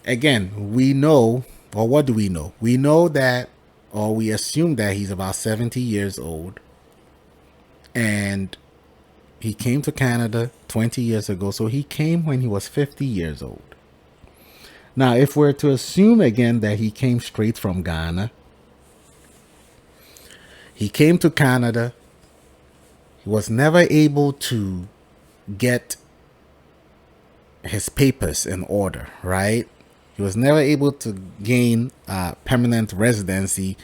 again, we know, or what do we know? We know that, or we assume that he's about 70 years old, and he came to Canada 20 years ago. So he came when he was 50 years old. Now, if we're to assume again that he came straight from Ghana, he came to Canada, he was never able to get his papers in order, right? He was never able to gain permanent residency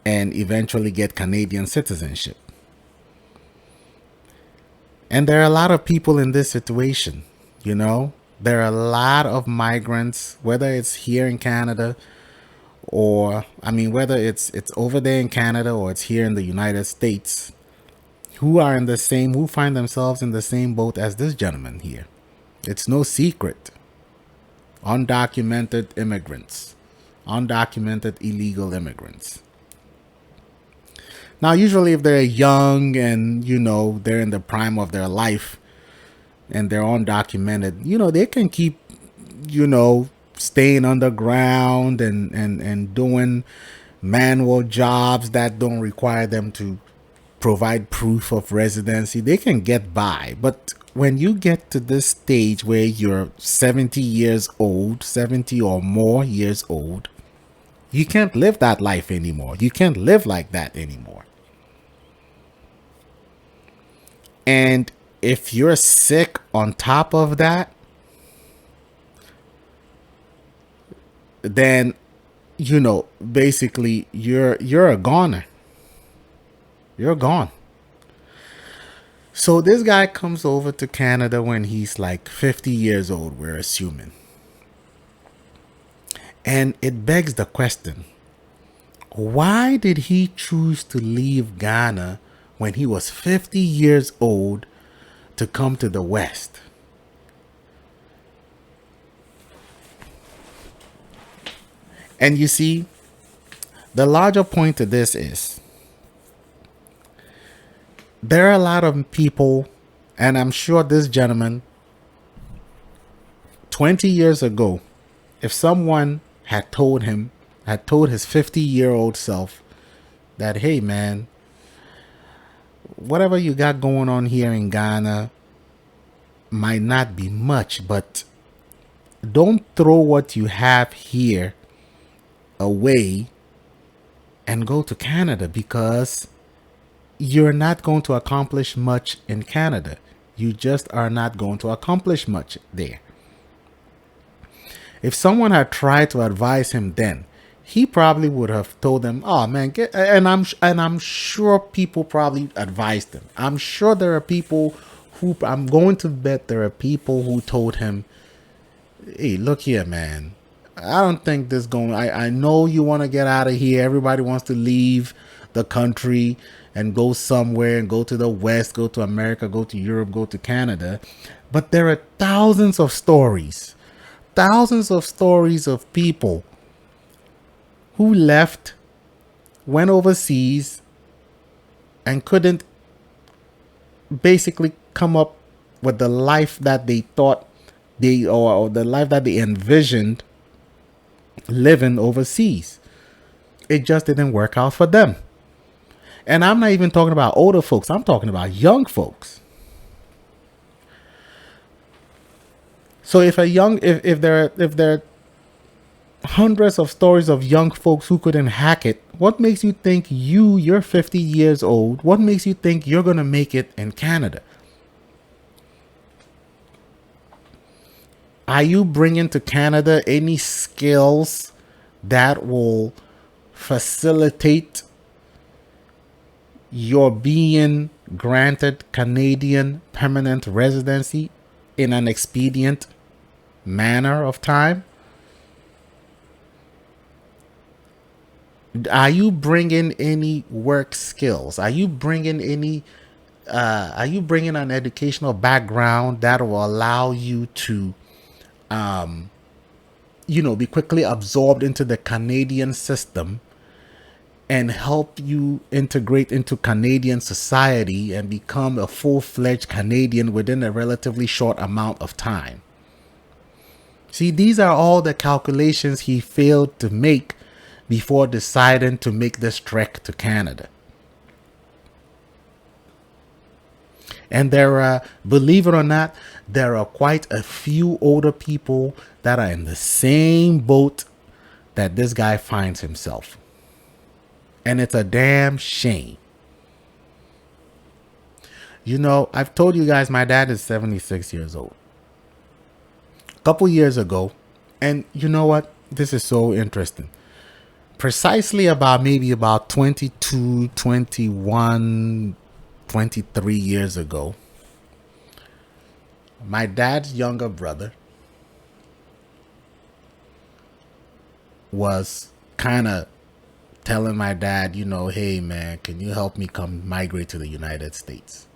and eventually get Canadian citizenship. And there are a lot of people in this situation, you know? There are a lot of migrants, whether it's here in Canada or, I mean, whether it's over there in Canada or it's here in the United States, who find themselves in the same boat as this gentleman here. It's no secret. Undocumented immigrants, undocumented illegal immigrants. Now, usually if they're young and, they're in the prime of their life and they're undocumented, they can keep, staying underground and doing manual jobs that don't require them to provide proof of residency. They can get by. But when you get to this stage where you're 70 years old, 70 or more years old, you can't live that life anymore. You can't live like that anymore. And if you're sick on top of that, then basically you're a goner. You're gone. So this guy comes over to Canada when he's like 50 years old, we're assuming. And it begs the question, why did he choose to leave Ghana when he was 50 years old to come to the West? And you see, the larger point to this is there are a lot of people, and I'm sure this gentleman, 20 years ago, if someone had told his 50-year-old self that, hey man, whatever you got going on here in Ghana might not be much, but don't throw what you have here away and go to Canada, because you're not going to accomplish much in Canada. You just are not going to accomplish much there. If someone had tried to advise him then, he probably would have told them, "Oh man, I'm sure people probably advised him. I'm sure there are people I'm going to bet there are people who told him, hey, look here, man. I don't think this going. I know you want to get out of here. Everybody wants to leave the country and go somewhere and go to the West, go to America, go to Europe, go to Canada. But there are thousands of stories of people who left, went overseas, and couldn't basically come up with the life that they thought or the life that they envisioned living overseas. It just didn't work out for them. And I'm not even talking about older folks. I'm talking about young folks. So if there are hundreds of stories of young folks who couldn't hack it, what makes you think you're 50 years old? What makes you think you're going to make it in Canada? Are you bringing to Canada any skills that will facilitate your being granted Canadian permanent residency in an expedient manner of time? Are you bringing any work skills? Are you bringing an educational background that will allow you to be quickly absorbed into the Canadian system and help you integrate into Canadian society and become a full-fledged Canadian within a relatively short amount of time? See, these are all the calculations he failed to make before deciding to make this trek to Canada. And there are, believe it or not, there are quite a few older people that are in the same boat that this guy finds himself. And it's a damn shame. You know, I've told you guys my dad is 76 years old. A couple years ago, and you know what? This is so interesting. Precisely about maybe about 22, 21, 23 years ago, my dad's younger brother was kind of telling my dad, you know, hey man, can you help me come migrate to the United States?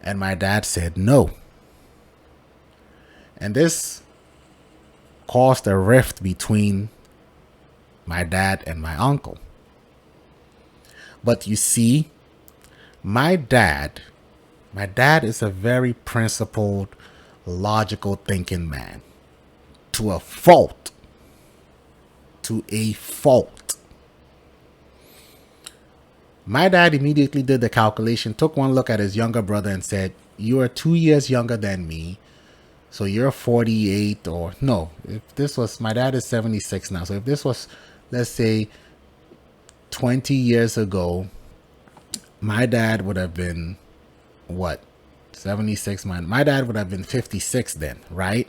And my dad said no. And this caused a rift between my dad and my uncle. But you see, my dad is a very principled, logical thinking man. To a fault. To a fault. My dad immediately did the calculation, took one look at his younger brother and said, you are 2 years younger than me. So you're 48 or no, if this was, my dad is 76 now. So if this was, let's say 20 years ago, my dad would have been what? 76. My dad would have been 56 then, right?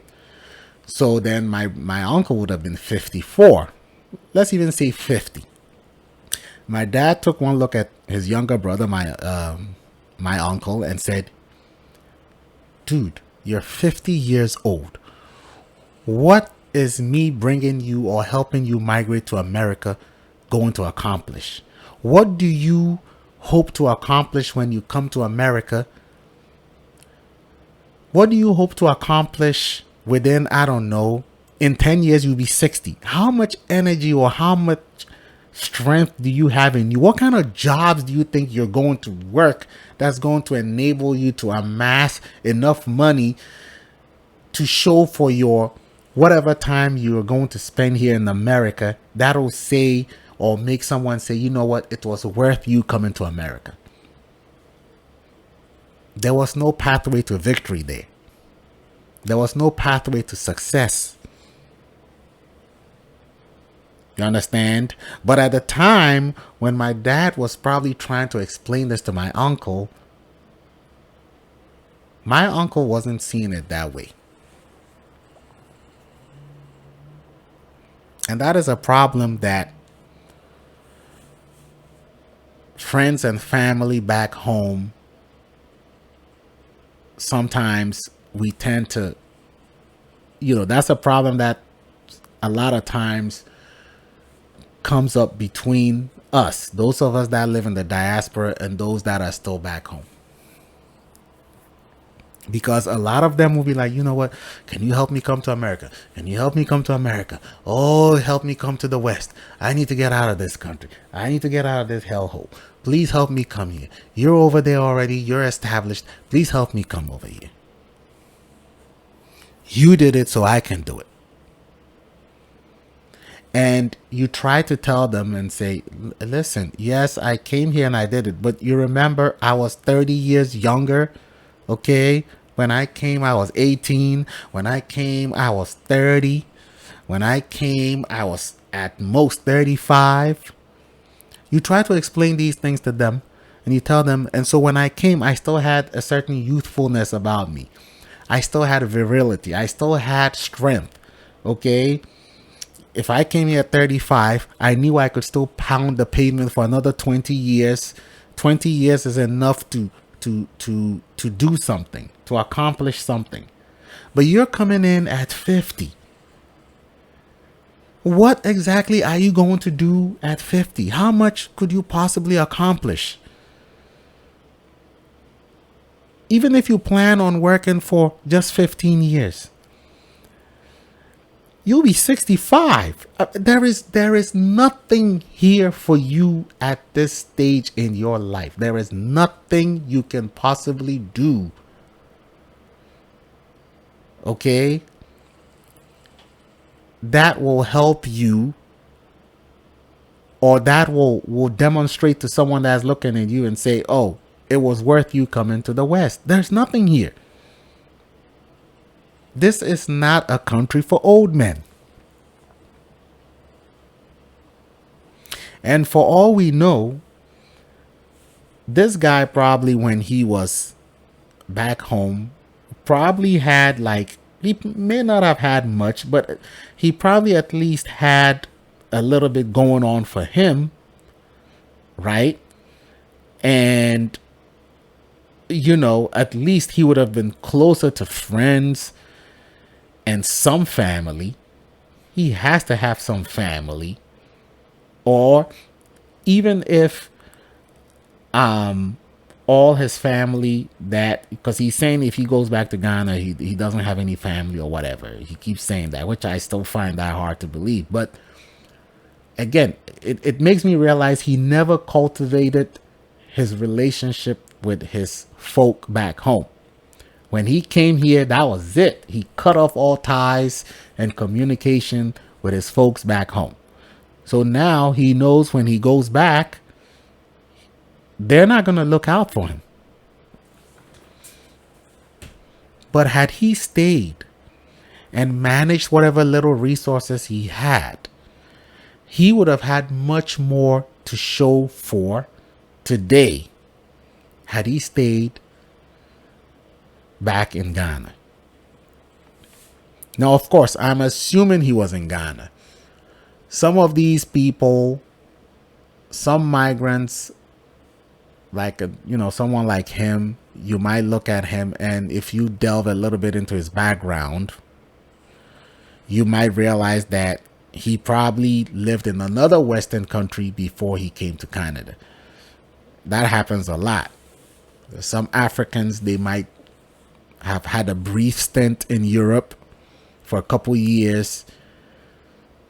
So then my uncle would have been 54. Let's even say 50. My dad took one look at his younger brother, my uncle, and said, dude, you're 50 years old. What is me bringing you or helping you migrate to America going to accomplish? What do you hope to accomplish when you come to America? What do you hope to accomplish within, I don't know, in 10 years you'll be 60? How much energy or how much strength do you have in you? What kind of jobs do you think you're going to work that's going to enable you to amass enough money to show for your whatever time you're going to spend here in America that'll say or make someone say, you know what, it was worth you coming to America? There was no pathway to victory there. There was no pathway to success. You understand? But at the time when my dad was probably trying to explain this to my uncle wasn't seeing it that way. And that is a problem that friends and family back home, sometimes we tend to, that's a problem that a lot of times comes up between us, those of us that live in the diaspora and those that are still back home. Because a lot of them will be like, you know what, can you help me come to America? Can you help me come to America? Oh, help me come to the West. I need to get out of this country. I need to get out of this hellhole. Please help me come here. You're over there already. You're established. Please help me come over here. You did it, so I can do it. And you try to tell them and say, listen, yes, I came here and I did it. But you remember I was 30 years younger. Okay. When I came, I was 18. When I came, I was 30. When I came, I was at most 35. You try to explain these things to them and you tell them. And so when I came, I still had a certain youthfulness about me. I still had virility. I still had strength. Okay. If I came here at 35, I knew I could still pound the pavement for another 20 years. 20 years is enough to do something, to accomplish something. But you're coming in at 50. What exactly are you going to do at 50? How much could you possibly accomplish? Even if you plan on working for just 15 years. You'll be 65. There is nothing here for you at this stage in your life. There is nothing you can possibly do. okay, that will help you, or that will demonstrate to someone that's looking at you and say, oh, it was worth you coming to the West. There's nothing here. This is not a country for old men. And for all we know, this guy probably, when he was back home, probably had, like, he may not have had much, but he probably at least had a little bit going on for him, right? And, you know, at least he would have been closer to friends and some family. He has to have some family. Or even if all his family, that, because he's saying if he goes back to Ghana, he doesn't have any family or whatever. He keeps saying that, which I still find that hard to believe. But again, it makes me realize he never cultivated his relationship with his folk back home. When he came here, that was it. He cut off all ties and communication with his folks back home. So now he knows when he goes back, they're not going to look out for him. But had he stayed and managed whatever little resources he had, he would have had much more to show for today had he stayed back in Ghana. Now, of course, I'm assuming he was in Ghana. Some of these people, some migrants, like, someone like him, you might look at him, and if you delve a little bit into his background, you might realize that he probably lived in another Western country before he came to Canada. That happens a lot. Some Africans, they might have had a brief stint in Europe for a couple years.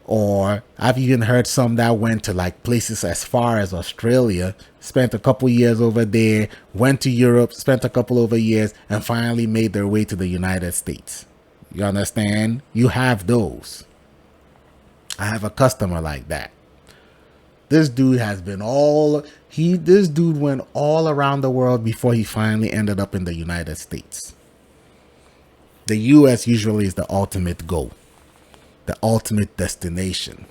Or I've even heard some that went to, like, places as far as Australia, spent a couple years over there, went to Europe, spent a couple over years, and finally made their way to the United States. You understand? You have those. I have a customer like that. This dude has been this dude went all around the world before he finally ended up in the United States. The US usually is the ultimate goal, the ultimate destination,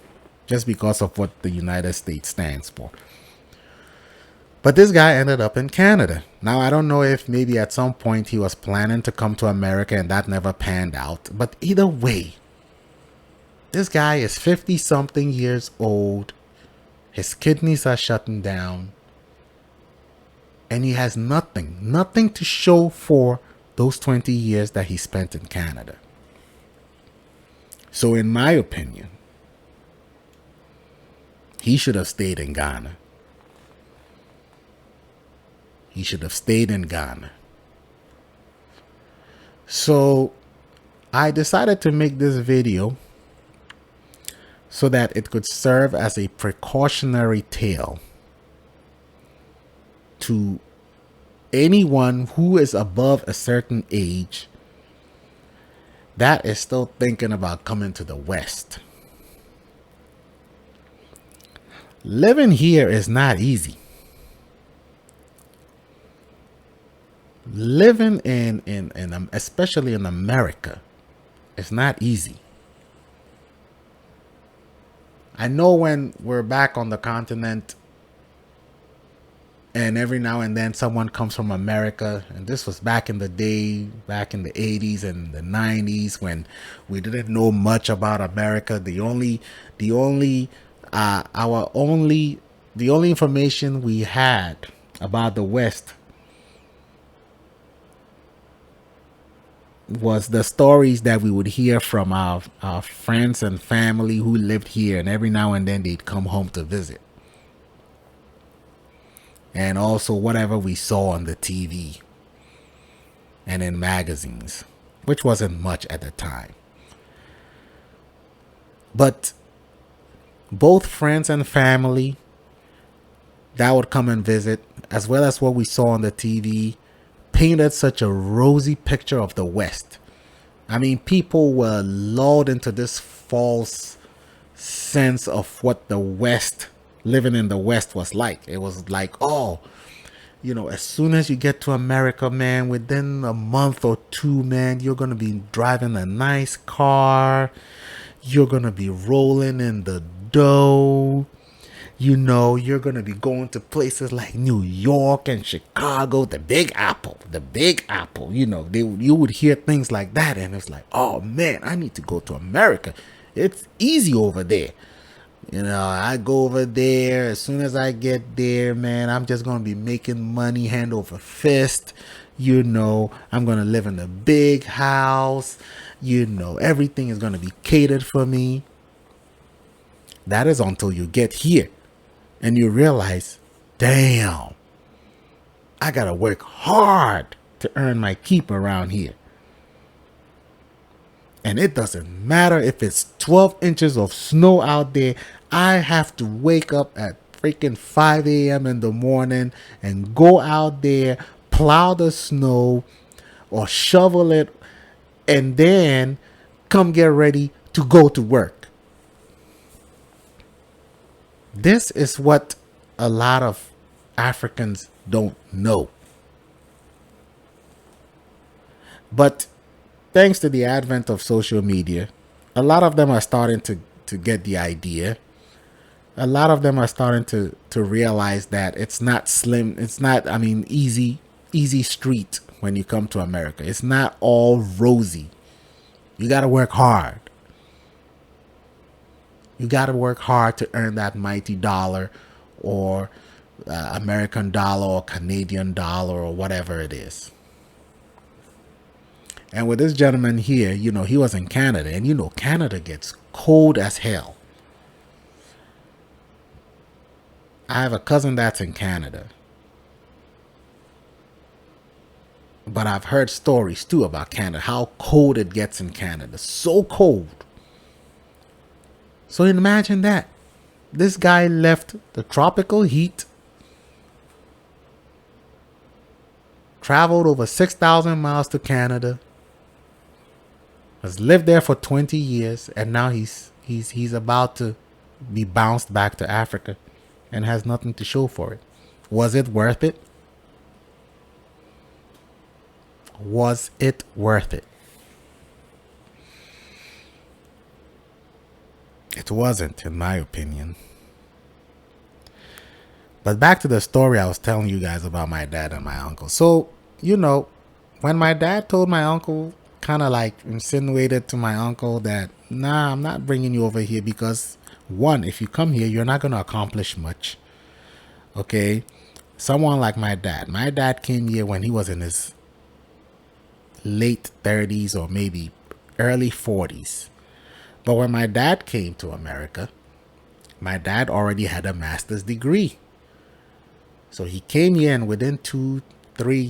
just because of what the United States stands for. But this guy ended up in Canada. Now, I don't know if maybe at some point he was planning to come to America and that never panned out. But either way, this guy is 50 something years old. His kidneys are shutting down. And he has nothing to show for those 20 years that he spent in Canada. So in my opinion, he should have stayed in Ghana. He should have stayed in Ghana. So I decided to make this video so that it could serve as a precautionary tale to anyone who is above a certain age that is still thinking about coming to the West. Living here is not easy. Living in especially in America, is not easy. I know when we're back on the continent, and every now and then someone comes from America, and this was back in the day, back in the 80s and the 90s, when we didn't know much about America. The only information we had about the West was the stories that we would hear from our friends and family who lived here, and every now and then they'd come home to visit. And also whatever we saw on the TV and in magazines, which wasn't much at the time. But both friends and family that would come and visit, as well as what we saw on the TV, painted such a rosy picture of the West. I mean, people were lulled into this false sense of what the West, living in the West, was like. It was like, oh, as soon as you get to America, man, within a month or two, man, you're going to be driving a nice car. You're going to be rolling in the dough. You're going to be going to places like New York and Chicago, the Big Apple, the Big Apple. You would hear things like that. And it's like, oh, man, I need to go to America. It's easy over there. I go over there. As soon as I get there, man, I'm just going to be making money hand over fist. I'm going to live in a big house. Everything is going to be catered for me. That is until you get here and you realize, damn, I got to work hard to earn my keep around here. And it doesn't matter if it's 12 inches of snow out there. I have to wake up at freaking 5 a.m. in the morning and go out there, plow the snow or shovel it, and then come get ready to go to work. This is what a lot of Africans don't know. But thanks to the advent of social media, a lot of them are starting to get the idea. A lot of them are starting to realize that it's not easy street when you come to America. It's not all rosy. You got to work hard. You got to work hard to earn that mighty dollar or American dollar or Canadian dollar or whatever it is. And with this gentleman here, he was in Canada. And Canada gets cold as hell. I have a cousin that's in Canada. But I've heard stories too about Canada, how cold it gets in Canada. So cold. So imagine that. This guy left the tropical heat, traveled over 6,000 miles to Canada, has lived there for 20 years, and now he's about to be bounced back to Africa and has nothing to show for it. Was it worth it? Was it worth it? It wasn't, in my opinion. But back to the story I was telling you guys about my dad and my uncle. So, when my dad told my uncle, kind of like insinuated to my uncle that, nah, I'm not bringing you over here because, one, if you come here, you're not going to accomplish much. Okay? Someone like my dad came here when he was in his late 30s or maybe early 40s. But when my dad came to America, my dad already had a master's degree. So he came here and within 2-3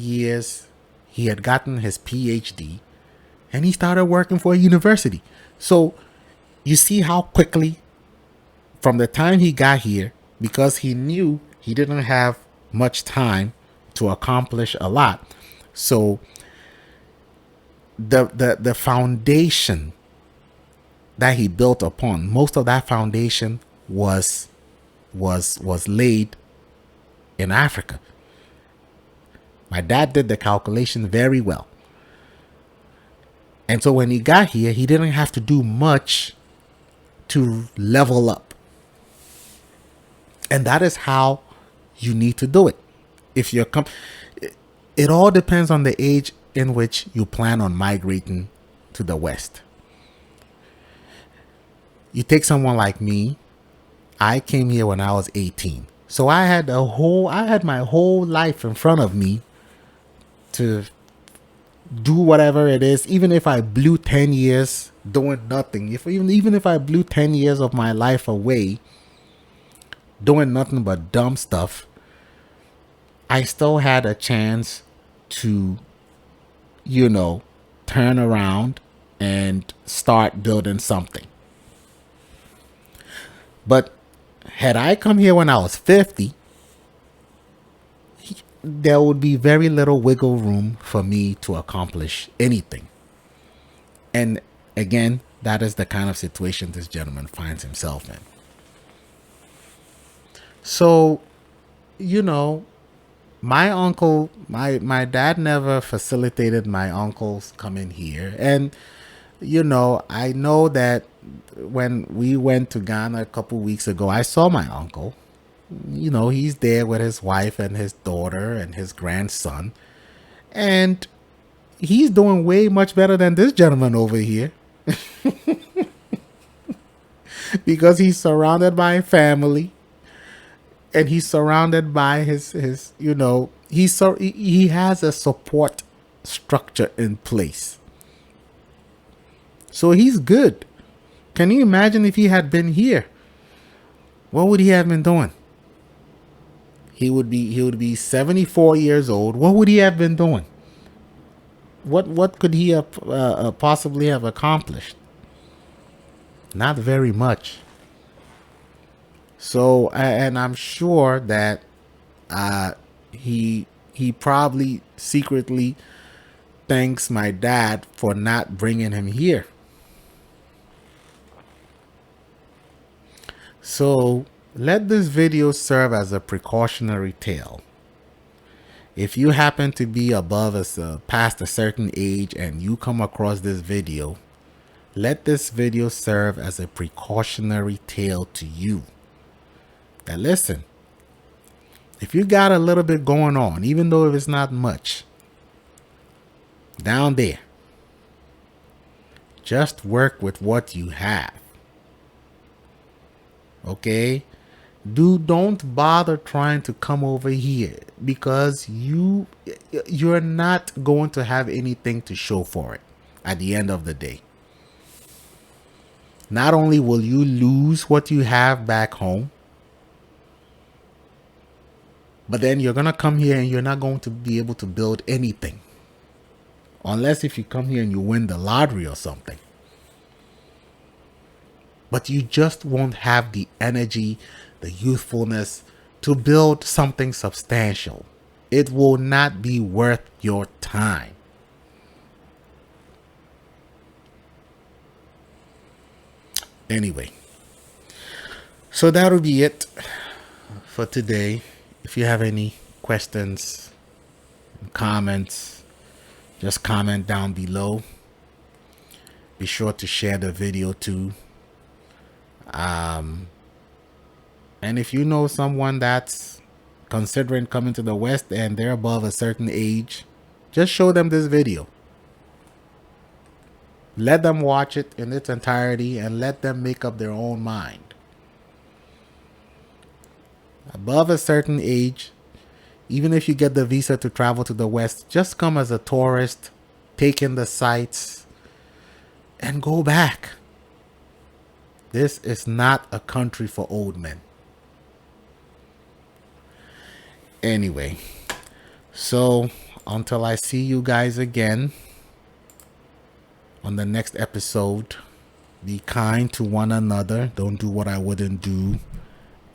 years, he had gotten his PhD and he started working for a university. So you see how quickly, from the time he got here, because he knew he didn't have much time to accomplish a lot. So the foundation that he built upon, most of that foundation was laid in Africa. My dad did the calculation very well. And so when he got here, he didn't have to do much to level up. And that is how you need to do it. If you're it all depends on the age in which you plan on migrating to the West. You take someone like me. I came here when I was 18. So I had my whole life in front of me to do whatever it is. Even if I blew 10 years doing nothing, even if I blew 10 years of my life away doing nothing but dumb stuff, I still had a chance to, turn around and start building something. But had I come here when I was 50, there would be very little wiggle room for me to accomplish anything. And again, that is the kind of situation this gentleman finds himself in. So, you know, my uncle, my dad never facilitated my uncles coming here. And, I know that when we went to Ghana a couple weeks ago, I saw my uncle. He's there with his wife and his daughter and his grandson. And he's doing way much better than this gentleman over here because he's surrounded by family, and he's surrounded by he has a support structure in place. So he's good. Can you imagine if he had been here? What would he have been doing? He would be 74 years old. What would he have been doing? What could he have possibly have accomplished? Not very much. So, and I'm sure that he probably secretly thanks my dad for not bringing him here. So let this video serve as a precautionary tale. If you happen to be past a certain age and you come across this video, let this video serve as a precautionary tale to you. Now listen, if you got a little bit going on, even though if it's not much, down there, just work with what you have. Okay? Don't bother trying to come over here, because you're not going to have anything to show for it at the end of the day. Not only will you lose what you have back home, but then you're going to come here and you're not going to be able to build anything. Unless if you come here and you win the lottery or something. But you just won't have the energy, the youthfulness to build something substantial. It will not be worth your time. Anyway, so that'll be it for today. If you have any questions, comments, just comment down below. Be sure to share the video too. And if you know someone that's considering coming to the West and they're above a certain age, just show them this video. Let them watch it in its entirety and let them make up their own mind. Above a certain age, even if you get the visa to travel to the West, just come as a tourist, take in the sights, and go back. This is not a country for old men. Anyway, so until I see you guys again on the next episode, be kind to one another. Don't do what I wouldn't do.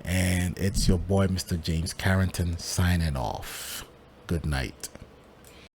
And it's your boy, Mr. James Carrington, signing off. Good night.